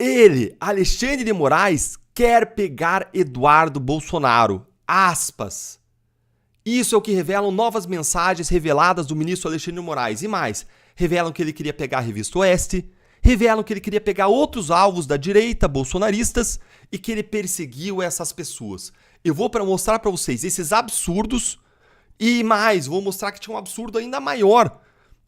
Ele, Alexandre de Moraes, quer pegar Eduardo Bolsonaro. Aspas. Isso é o que revelam novas mensagens reveladas do ministro Alexandre de Moraes. E mais, revelam que ele queria pegar a Revista Oeste, revelam que ele queria pegar outros alvos da direita, bolsonaristas, e que ele perseguiu essas pessoas. Eu vou mostrar para vocês esses absurdos e mais, vou mostrar que tinha um absurdo ainda maior.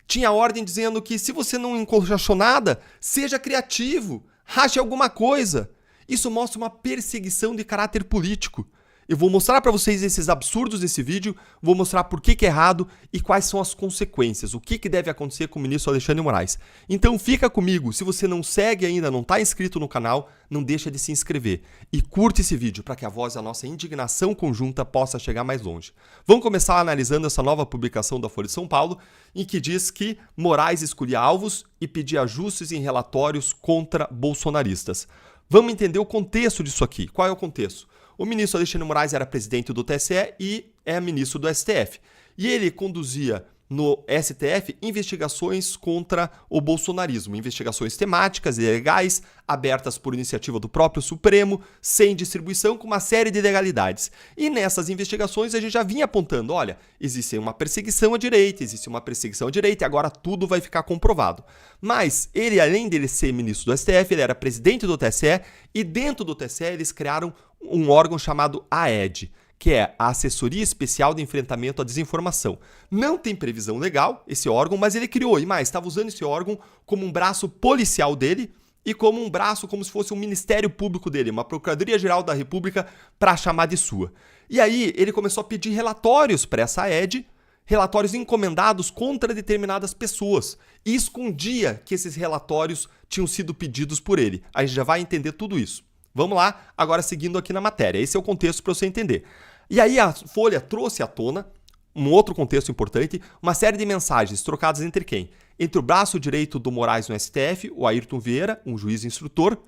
Tinha ordem dizendo que se você não achou nada, seja criativo, ache alguma coisa. Isso mostra uma perseguição de caráter político. Eu vou mostrar para vocês esses absurdos nesse vídeo, vou mostrar por que é errado e quais são as consequências, o que deve acontecer com o ministro Alexandre de Moraes. Então fica comigo, se você não segue ainda, não está inscrito no canal, não deixa de se inscrever. E curte esse vídeo para que a voz da nossa indignação conjunta possa chegar mais longe. Vamos começar analisando essa nova publicação da Folha de São Paulo, em que diz que Moraes escolhia alvos e pedia ajustes em relatórios contra bolsonaristas. Vamos entender o contexto disso aqui. Qual é o contexto? O ministro Alexandre de Moraes era presidente do TSE e é ministro do STF. E ele conduzia no STF investigações contra o bolsonarismo, investigações temáticas e legais, abertas por iniciativa do próprio Supremo, sem distribuição, com uma série de ilegalidades. E nessas investigações a gente já vinha apontando, olha, existe uma perseguição à direita, e agora tudo vai ficar comprovado. Mas ele, além dele ser ministro do STF, ele era presidente do TSE e dentro do TSE eles criaram um órgão chamado AED, que é a Assessoria Especial de Enfrentamento à Desinformação. Não tem previsão legal esse órgão, mas ele criou, e mais, estava usando esse órgão como um braço policial dele e como um braço, como se fosse um Ministério Público dele, uma Procuradoria-Geral da República para chamar de sua. E aí ele começou a pedir relatórios para essa AED, relatórios encomendados contra determinadas pessoas, e escondia que esses relatórios tinham sido pedidos por ele. A gente já vai entender tudo isso. Vamos lá, agora seguindo aqui na matéria. Esse é o contexto para você entender. E aí a Folha trouxe à tona, um outro contexto importante, uma série de mensagens trocadas entre quem? Entre o braço direito do Moraes no STF, o Ayrton Vieira, um juiz instrutor,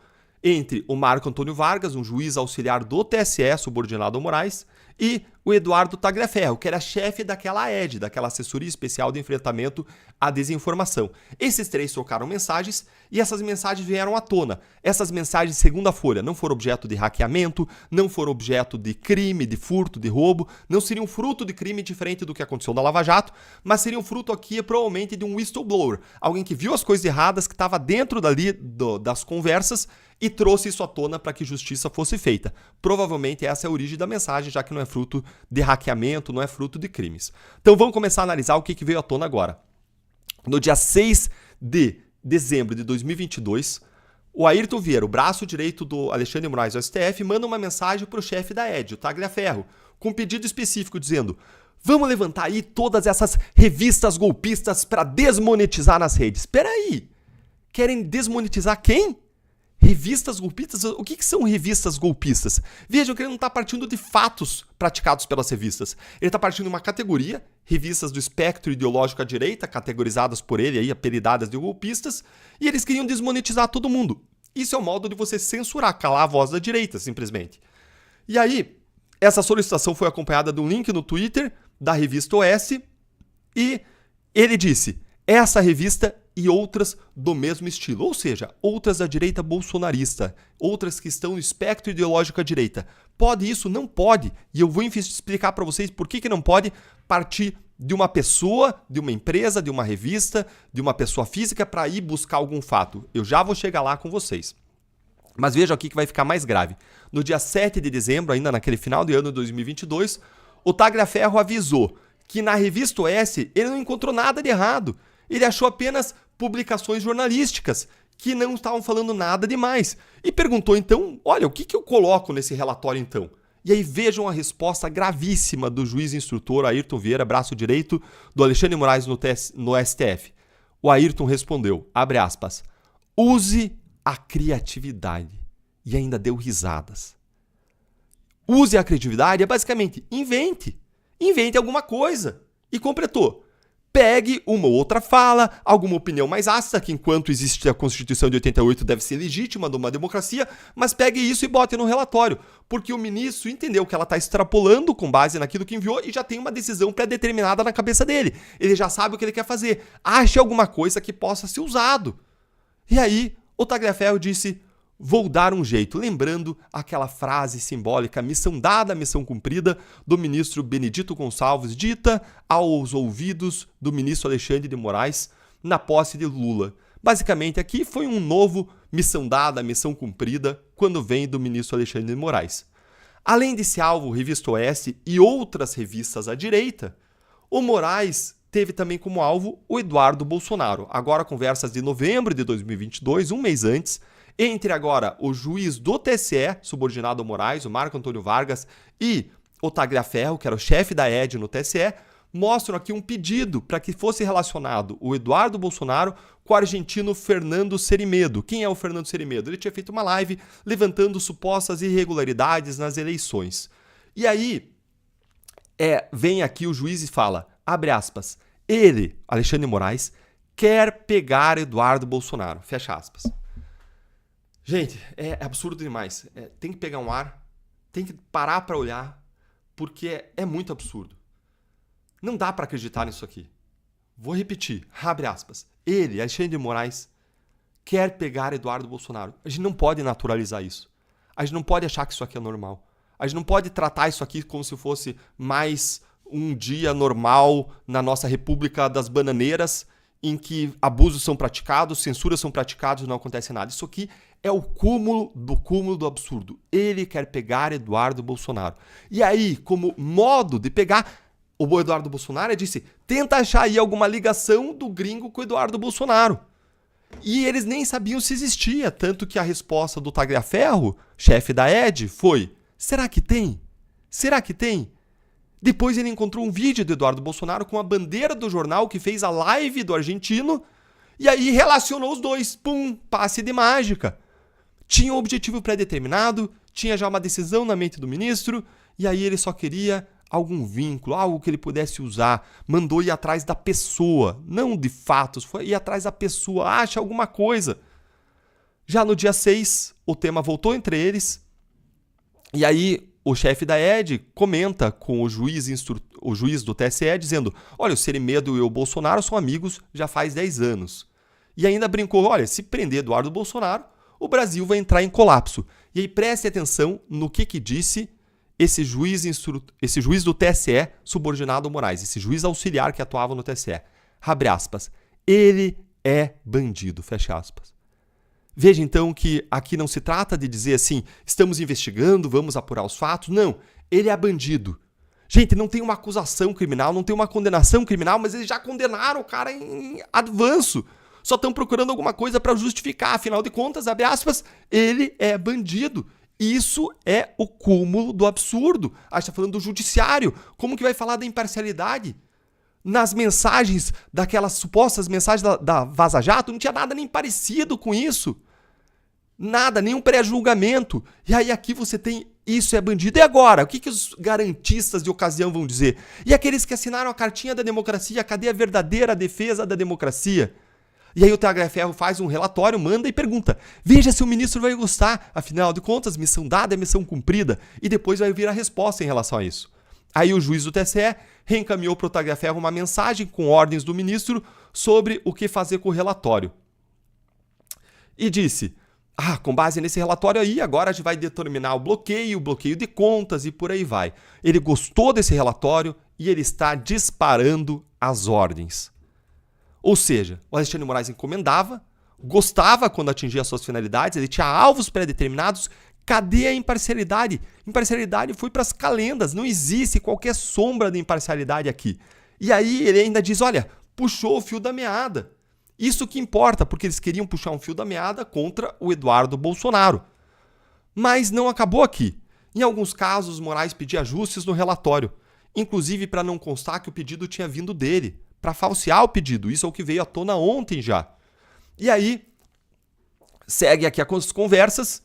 entre o Marco Antônio Vargas, um juiz auxiliar do TSE, subordinado ao Moraes, e o Eduardo Tagliaferro, que era chefe daquela AED, daquela Assessoria Especial de Enfrentamento à Desinformação. Esses três trocaram mensagens e essas mensagens vieram à tona. Essas mensagens, segundo a Folha, não foram objeto de hackeamento, não foram objeto de crime, de furto, de roubo, não seriam fruto de crime diferente do que aconteceu na Lava Jato, mas seriam fruto aqui provavelmente de um whistleblower, alguém que viu as coisas erradas, que estava dentro dali das conversas e trouxe isso à tona para que justiça fosse feita. Provavelmente essa é a origem da mensagem, já que não é fruto de hackeamento, não é fruto de crimes. Então vamos começar a analisar o que veio à tona agora. No dia 6 de dezembro de 2022, o Ayrton Vieira, o braço direito do Alexandre de Moraes do STF, manda uma mensagem para o chefe da AED, o Tagliaferro, com um pedido específico dizendo: vamos levantar aí todas essas revistas golpistas para desmonetizar nas redes. Espera aí, querem desmonetizar quem? Revistas golpistas? O que são revistas golpistas? Vejam que ele não está partindo de fatos praticados pelas revistas. Ele está partindo de uma categoria, revistas do espectro ideológico à direita, categorizadas por ele, aí, apelidadas de golpistas, e eles queriam desmonetizar todo mundo. Isso é o modo de você censurar, calar a voz da direita, simplesmente. E aí, essa solicitação foi acompanhada de um link no Twitter da revista OS, e ele disse: essa revista e outras do mesmo estilo, ou seja, outras da direita bolsonarista, outras que estão no espectro ideológico à direita. Pode isso? Não pode. E eu vou explicar para vocês por que não pode partir de uma pessoa, de uma empresa, de uma revista, de uma pessoa física para ir buscar algum fato. Eu já vou chegar lá com vocês. Mas vejam aqui que vai ficar mais grave. No dia 7 de dezembro, ainda naquele final de ano de 2022, o Tagliaferro avisou que na revista OS ele não encontrou nada de errado. Ele achou apenas publicações jornalísticas que não estavam falando nada demais. E perguntou então, olha, o que eu coloco nesse relatório então? E aí vejam a resposta gravíssima do juiz instrutor Ayrton Vieira, braço direito do Alexandre de Moraes no STF. O Ayrton respondeu, abre aspas, use a criatividade. E ainda deu risadas. Use a criatividade é basicamente invente alguma coisa. E completou. Pegue uma ou outra fala, alguma opinião mais ácida, que enquanto existe a Constituição de 88 deve ser legítima de uma democracia, mas pegue isso e bote no relatório, porque o ministro entendeu que ela está extrapolando com base naquilo que enviou e já tem uma decisão pré-determinada na cabeça dele. Ele já sabe o que ele quer fazer. Ache alguma coisa que possa ser usado. E aí, o Tagliaferro disse, Vou dar um jeito, lembrando aquela frase simbólica, missão dada, missão cumprida, do ministro Benedito Gonçalves, dita aos ouvidos do ministro Alexandre de Moraes na posse de Lula. Basicamente, aqui foi um novo missão dada, missão cumprida, quando vem do ministro Alexandre de Moraes. Além desse alvo, Revista Oeste e outras revistas à direita, o Moraes teve também como alvo o Eduardo Bolsonaro. Agora, conversas de novembro de 2022, um mês antes, entre agora o juiz do TSE, subordinado ao Moraes, o Marco Antônio Vargas, e o Tagliaferro, que era o chefe da ED no TSE, mostram aqui um pedido para que fosse relacionado o Eduardo Bolsonaro com o argentino Fernando Serimedo. Quem é o Fernando Serimedo? Ele tinha feito uma live levantando supostas irregularidades nas eleições. E aí, vem aqui o juiz e fala, abre aspas, ele, Alexandre de Moraes, quer pegar Eduardo Bolsonaro, fecha aspas. Gente, é absurdo demais. Tem que pegar um ar, tem que parar para olhar, porque é muito absurdo. Não dá para acreditar nisso aqui. Vou repetir, abre aspas. Ele, Alexandre de Moraes, quer pegar Eduardo Bolsonaro. A gente não pode naturalizar isso. A gente não pode achar que isso aqui é normal. A gente não pode tratar isso aqui como se fosse mais um dia normal na nossa República das Bananeiras, em que abusos são praticados, censuras são praticadas e não acontece nada. Isso aqui é o cúmulo do absurdo. Ele quer pegar Eduardo Bolsonaro. E aí, como modo de pegar, o Eduardo Bolsonaro disse, tenta achar aí alguma ligação do gringo com o Eduardo Bolsonaro. E eles nem sabiam se existia, tanto que a resposta do Tagliaferro, chefe da ED, foi, será que tem? Será que tem? Depois ele encontrou um vídeo do Eduardo Bolsonaro com a bandeira do jornal que fez a live do argentino e aí relacionou os dois. Pum, passe de mágica. Tinha um objetivo pré-determinado, tinha já uma decisão na mente do ministro e aí ele só queria algum vínculo, algo que ele pudesse usar. Mandou ir atrás da pessoa, não de fatos, foi ir atrás da pessoa, acha alguma coisa. Já no dia 6, o tema voltou entre eles e aí o chefe da ED comenta com o juiz do TSE dizendo, olha, o Serimedo e o Bolsonaro são amigos já faz 10 anos. E ainda brincou, olha, se prender Eduardo Bolsonaro, o Brasil vai entrar em colapso. E aí preste atenção no que disse esse juiz do TSE subordinado ao Moraes, esse juiz auxiliar que atuava no TSE. Abre aspas, ele é bandido, fecha aspas. Veja então que aqui não se trata de dizer assim, estamos investigando, vamos apurar os fatos. Não, ele é bandido. Gente, não tem uma acusação criminal, não tem uma condenação criminal, mas eles já condenaram o cara em avanço. Só estão procurando alguma coisa para justificar. Afinal de contas, abre aspas, ele é bandido. Isso é o cúmulo do absurdo. A gente está falando do judiciário. Como que vai falar da imparcialidade? Nas mensagens, daquelas supostas mensagens da Vaza Jato, não tinha nada nem parecido com isso. Nada, nenhum pré-julgamento. E aí aqui você tem, isso é bandido. E agora? O que os garantistas de ocasião vão dizer? E aqueles que assinaram a cartinha da democracia? Cadê a verdadeira defesa da democracia? E aí o Tagliaferro faz um relatório, manda e pergunta, veja se o ministro vai gostar. Afinal de contas, missão dada é missão cumprida. E depois vai vir a resposta em relação a isso. Aí o juiz do TSE reencaminhou para o Tagliaferro uma mensagem com ordens do ministro sobre o que fazer com o relatório. E disse, com base nesse relatório aí, agora a gente vai determinar o bloqueio de contas e por aí vai. Ele gostou desse relatório e ele está disparando as ordens. Ou seja, o Alexandre de Moraes encomendava, gostava quando atingia suas finalidades, ele tinha alvos pré-determinados. Cadê a imparcialidade? Imparcialidade foi para as calendas, não existe qualquer sombra de imparcialidade aqui. E aí ele ainda diz, olha, puxou o fio da meada. Isso que importa, porque eles queriam puxar um fio da meada contra o Eduardo Bolsonaro. Mas não acabou aqui. Em alguns casos, Moraes pedia ajustes no relatório, inclusive para não constar que o pedido tinha vindo dele, para falsear o pedido. Isso é o que veio à tona ontem já. E aí, segue aqui as conversas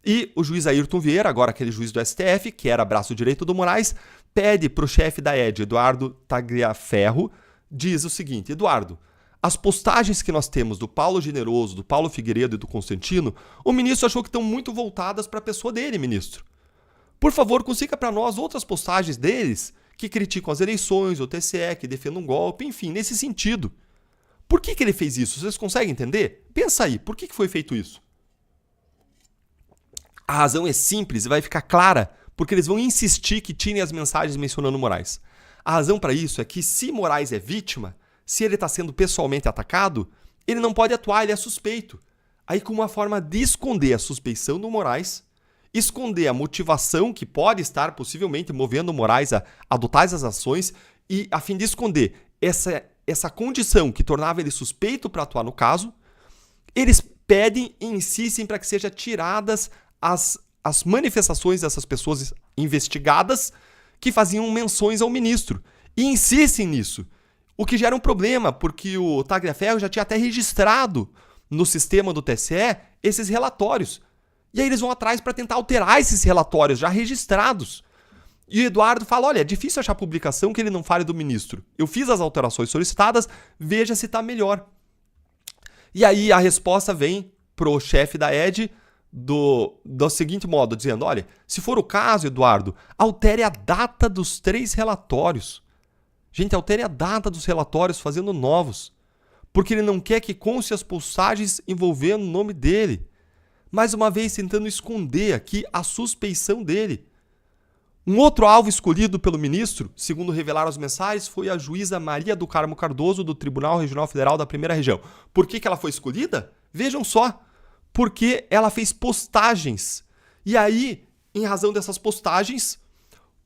e o juiz Ayrton Vieira, agora aquele juiz do STF, que era braço direito do Moraes, pede para o chefe da ED, Eduardo Tagliaferro, diz o seguinte, Eduardo, as postagens que nós temos do Paulo Generoso, do Paulo Figueiredo e do Constantino, o ministro achou que estão muito voltadas para a pessoa dele, ministro. Por favor, consiga para nós outras postagens deles que criticam as eleições, o TSE, que defendem um golpe, enfim, nesse sentido. Por que ele fez isso? Vocês conseguem entender? Pensa aí, por que foi feito isso? A razão é simples e vai ficar clara, porque eles vão insistir que tirem as mensagens mencionando Moraes. A razão para isso é que se Moraes é vítima, se ele está sendo pessoalmente atacado, ele não pode atuar, ele é suspeito. Aí, como uma forma de esconder a suspeição do Moraes, esconder a motivação que pode estar possivelmente movendo o Moraes a adotar essas ações e, a fim de esconder essa condição que tornava ele suspeito para atuar no caso, eles pedem e insistem para que sejam tiradas as manifestações dessas pessoas investigadas que faziam menções ao ministro. E insistem nisso. O que gera um problema, porque o Tagliaferro já tinha até registrado no sistema do TSE esses relatórios. E aí eles vão atrás para tentar alterar esses relatórios já registrados. E o Eduardo fala, olha, é difícil achar publicação que ele não fale do ministro. Eu fiz as alterações solicitadas, veja se está melhor. E aí a resposta vem pro chefe da ED do seguinte modo, dizendo, olha, se for o caso, Eduardo, altere a data dos 3 relatórios. Gente, altere a data dos relatórios fazendo novos. Porque ele não quer que conste as postagens envolvendo o nome dele. Mais uma vez tentando esconder aqui a suspeição dele. Um outro alvo escolhido pelo ministro, segundo revelaram as mensagens, foi a juíza Maria do Carmo Cardoso do Tribunal Regional Federal da Primeira Região. Por que ela foi escolhida? Vejam só. Porque ela fez postagens. E aí, em razão dessas postagens,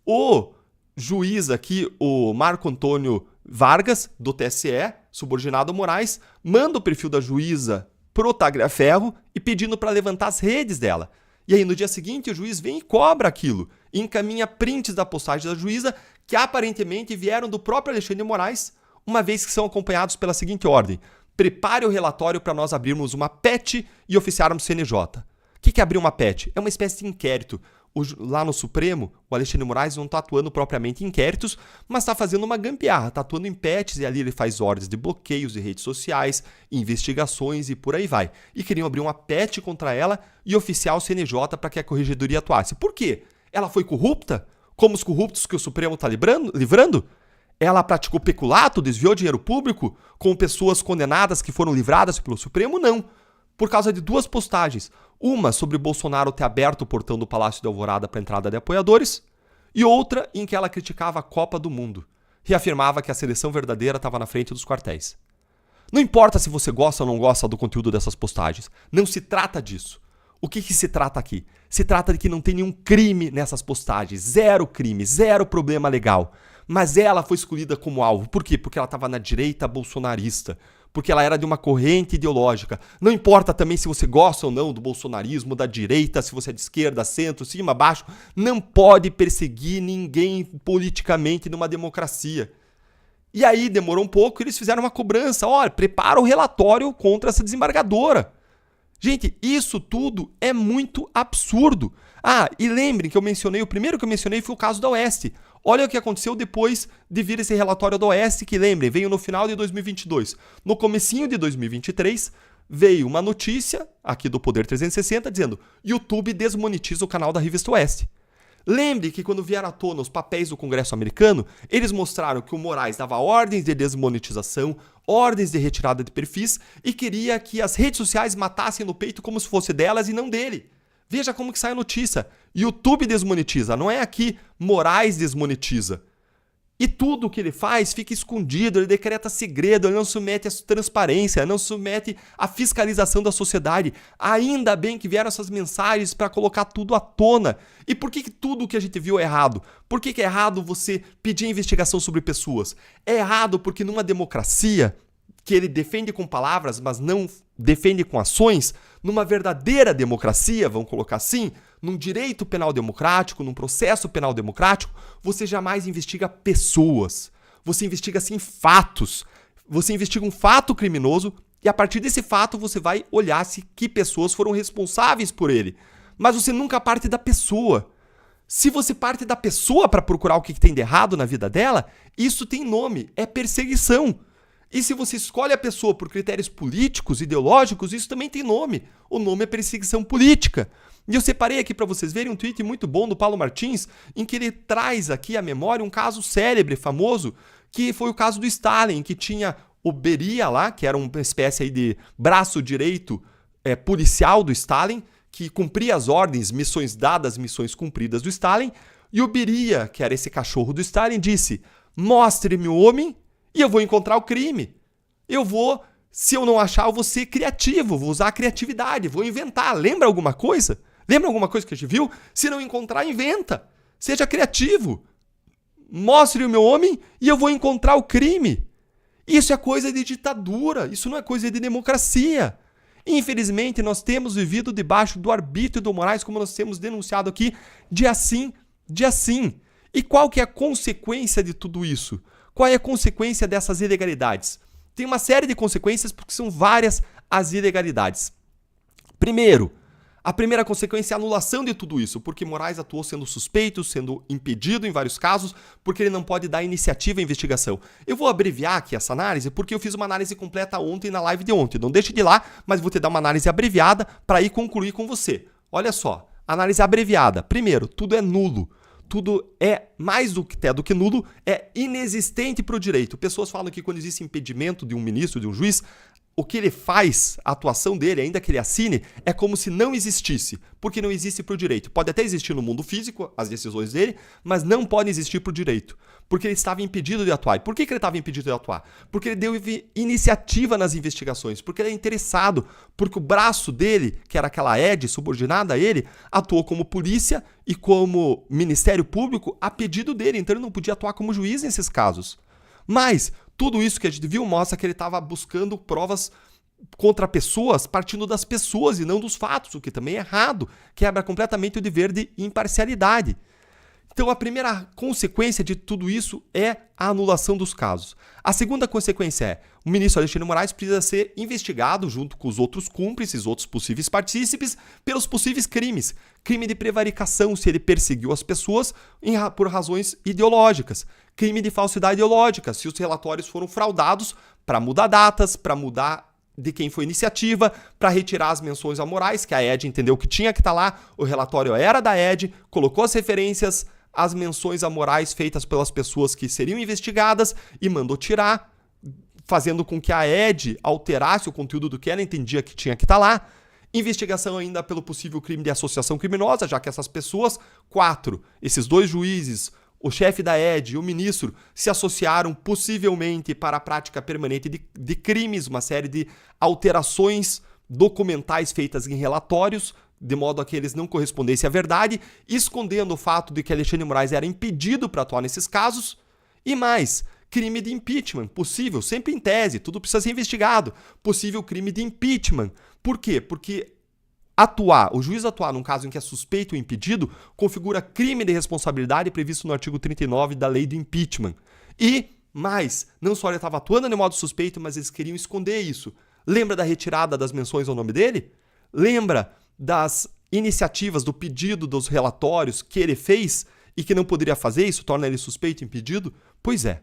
o juiz aqui, o Marco Antônio Vargas, do TSE, subordinado ao Moraes, manda o perfil da juíza pro Tagliaferro e pedindo para levantar as redes dela. E aí, no dia seguinte, o juiz vem e cobra aquilo. E encaminha prints da postagem da juíza que aparentemente vieram do próprio Alexandre de Moraes, uma vez que são acompanhados pela seguinte ordem. Prepare o relatório para nós abrirmos uma PET e oficiarmos CNJ. O que é abrir uma PET? É uma espécie de inquérito. Lá no Supremo, o Alexandre de Moraes não está atuando propriamente em inquéritos, mas está fazendo uma gambiarra, está atuando em PETs e ali ele faz ordens de bloqueios de redes sociais, investigações e por aí vai. E queriam abrir uma PET contra ela e oficiar o CNJ para que a corregedoria atuasse. Por quê? Ela foi corrupta? Como os corruptos que o Supremo está livrando? Ela praticou peculato, desviou dinheiro público com pessoas condenadas que foram livradas pelo Supremo? Não. Por causa de 2 postagens. Uma sobre Bolsonaro ter aberto o portão do Palácio de Alvorada para a entrada de apoiadores e outra em que ela criticava a Copa do Mundo. Reafirmava que a seleção verdadeira estava na frente dos quartéis. Não importa se você gosta ou não gosta do conteúdo dessas postagens. Não se trata disso. O que se trata aqui? Se trata de que não tem nenhum crime nessas postagens. 0 crime, 0 problema legal. Mas ela foi escolhida como alvo. Por quê? Porque ela estava na direita bolsonarista. Porque ela era de uma corrente ideológica. Não importa também se você gosta ou não do bolsonarismo, da direita, se você é de esquerda, centro, cima, baixo. Não pode perseguir ninguém politicamente numa democracia. E aí demorou um pouco e eles fizeram uma cobrança. Olha, prepara o relatório contra essa desembargadora. Gente, isso tudo é muito absurdo. Ah, e lembrem que o primeiro que eu mencionei foi o caso da Oeste. Olha o que aconteceu depois de vir esse relatório da Oeste, que lembrem, veio no final de 2022. No comecinho de 2023, veio uma notícia aqui do Poder 360 dizendo YouTube desmonetiza o canal da Revista Oeste. Lembre que quando vieram à tona os papéis do Congresso americano, eles mostraram que o Moraes dava ordens de desmonetização, ordens de retirada de perfis e queria que as redes sociais matassem no peito como se fosse delas e não dele. Veja como que sai a notícia. YouTube desmonetiza, não é aqui Moraes desmonetiza. E tudo o que ele faz fica escondido, ele decreta segredo, ele não submete a transparência, não submete a fiscalização da sociedade. Ainda bem que vieram essas mensagens para colocar tudo à tona. E por que tudo o que a gente viu é errado? Por que é errado você pedir investigação sobre pessoas? É errado porque numa democracia que ele defende com palavras, mas não defende com ações, numa verdadeira democracia, vamos colocar assim, num direito penal democrático, num processo penal democrático, você jamais investiga pessoas. Você investiga, sim, fatos. Você investiga um fato criminoso e a partir desse fato você vai olhar se que pessoas foram responsáveis por ele. Mas você nunca parte da pessoa. Se você parte da pessoa para procurar o que tem de errado na vida dela, isso tem nome, é perseguição. E se você escolhe a pessoa por critérios políticos, ideológicos, isso também tem nome. O nome é perseguição política. E eu separei aqui para vocês verem um tweet muito bom do Paulo Martins, em que ele traz aqui à memória um caso célebre, famoso, que foi o caso do Stalin, que tinha o Beria lá, que era uma espécie aí de braço direito policial do Stalin, que cumpria as ordens, missões dadas, missões cumpridas do Stalin, e o Beria, que era esse cachorro do Stalin, disse: mostre-me o homem e eu vou encontrar o crime. Se eu não achar, eu vou ser criativo, vou usar a criatividade, vou inventar. Lembra alguma coisa? Lembra alguma coisa que a gente viu? Se não encontrar, inventa. Seja criativo. Mostre o meu homem e eu vou encontrar o crime. Isso é coisa de ditadura, isso não é coisa de democracia. Infelizmente, nós temos vivido debaixo do arbítrio do Moraes, como nós temos denunciado aqui, dia sim, dia sim. E qual que é a consequência de tudo isso? Qual é a consequência dessas ilegalidades? Tem uma série de consequências, porque são várias as ilegalidades. Primeiro, a primeira consequência é a anulação de tudo isso, porque Moraes atuou sendo suspeito, sendo impedido em vários casos, porque ele não pode dar iniciativa à investigação. Eu vou abreviar aqui essa análise, porque eu fiz uma análise completa ontem na live de ontem. Não deixe de ir lá, mas vou te dar uma análise abreviada para ir concluir com você. Olha só, análise abreviada. Primeiro, tudo é nulo. Tudo é mais do que nulo, é inexistente para o direito. Pessoas falam que quando existe impedimento de um ministro, de um juiz, o que ele faz, a atuação dele, ainda que ele assine, é como se não existisse, porque não existe para o direito. Pode até existir no mundo físico, as decisões dele, mas não pode existir para o direito, porque ele estava impedido de atuar. E por que ele estava impedido de atuar? Porque ele deu iniciativa nas investigações, porque ele é interessado, porque o braço dele, que era aquela ED subordinada a ele, atuou como polícia e como Ministério Público a pedido dele, então ele não podia atuar como juiz nesses casos. Mas tudo isso que a gente viu mostra que ele estava buscando provas contra pessoas, partindo das pessoas e não dos fatos, o que também é errado, quebra completamente o dever de imparcialidade. Então a primeira consequência de tudo isso é a anulação dos casos. A segunda consequência é: o ministro Alexandre de Moraes precisa ser investigado junto com os outros cúmplices, outros possíveis partícipes, pelos possíveis crimes. Crime de prevaricação, se ele perseguiu as pessoas por razões ideológicas. Crime de falsidade ideológica, se os relatórios foram fraudados para mudar datas, para mudar de quem foi iniciativa, para retirar as menções a Moraes, que a ED entendeu que tinha que estar lá, o relatório era da ED, colocou as referências, as menções a Moraes feitas pelas pessoas que seriam investigadas e mandou tirar, fazendo com que a ED alterasse o conteúdo do que ela entendia que tinha que estar lá. Investigação ainda pelo possível crime de associação criminosa, já que essas pessoas, 4, esses 2 juízes, o chefe da ED e o ministro, se associaram possivelmente para a prática permanente de crimes, uma série de alterações documentais feitas em relatórios, de modo a que eles não correspondessem à verdade, escondendo o fato de que Alexandre de Moraes era impedido para atuar nesses casos. E mais, crime de impeachment, possível, sempre em tese, tudo precisa ser investigado, possível crime de impeachment. Por quê? Porque o juiz atuar num caso em que é suspeito ou impedido, configura crime de responsabilidade previsto no artigo 39 da lei do impeachment. E mais, não só ele estava atuando de modo suspeito, mas eles queriam esconder isso. Lembra da retirada das menções ao nome dele? Lembra das iniciativas, do pedido dos relatórios que ele fez e que não poderia fazer, isso torna ele suspeito e impedido? Pois é.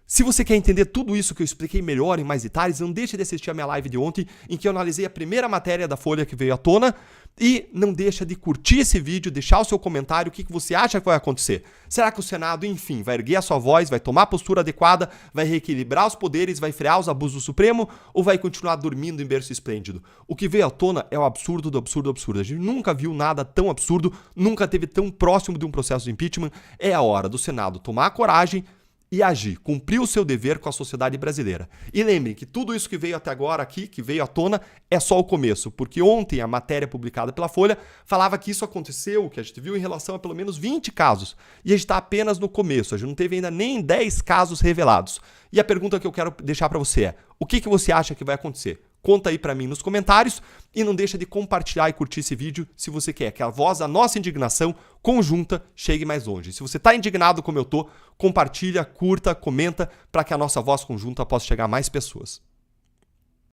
Se você quer entender tudo isso que eu expliquei melhor em mais detalhes, não deixe de assistir a minha live de ontem, em que eu analisei a primeira matéria da Folha que veio à tona, e não deixa de curtir esse vídeo, deixar o seu comentário, o que você acha que vai acontecer. Será que o Senado, enfim, vai erguer a sua voz, vai tomar a postura adequada, vai reequilibrar os poderes, vai frear os abusos do Supremo, ou vai continuar dormindo em berço esplêndido? O que veio à tona é o absurdo do absurdo do absurdo. A gente nunca viu nada tão absurdo, nunca teve tão próximo de um processo de impeachment. É a hora do Senado tomar a coragem e agir, cumprir o seu dever com a sociedade brasileira. E lembrem que tudo isso que veio até agora aqui, que veio à tona, é só o começo, porque ontem a matéria publicada pela Folha falava que isso aconteceu, que a gente viu em relação a pelo menos 20 casos, e a gente está apenas no começo, a gente não teve ainda nem 10 casos revelados. E a pergunta que eu quero deixar para você é: o que você acha que vai acontecer? Conta aí pra mim nos comentários e não deixa de compartilhar e curtir esse vídeo se você quer que a voz da nossa indignação conjunta chegue mais longe. Se você tá indignado como eu tô, compartilha, curta, comenta para que a nossa voz conjunta possa chegar a mais pessoas.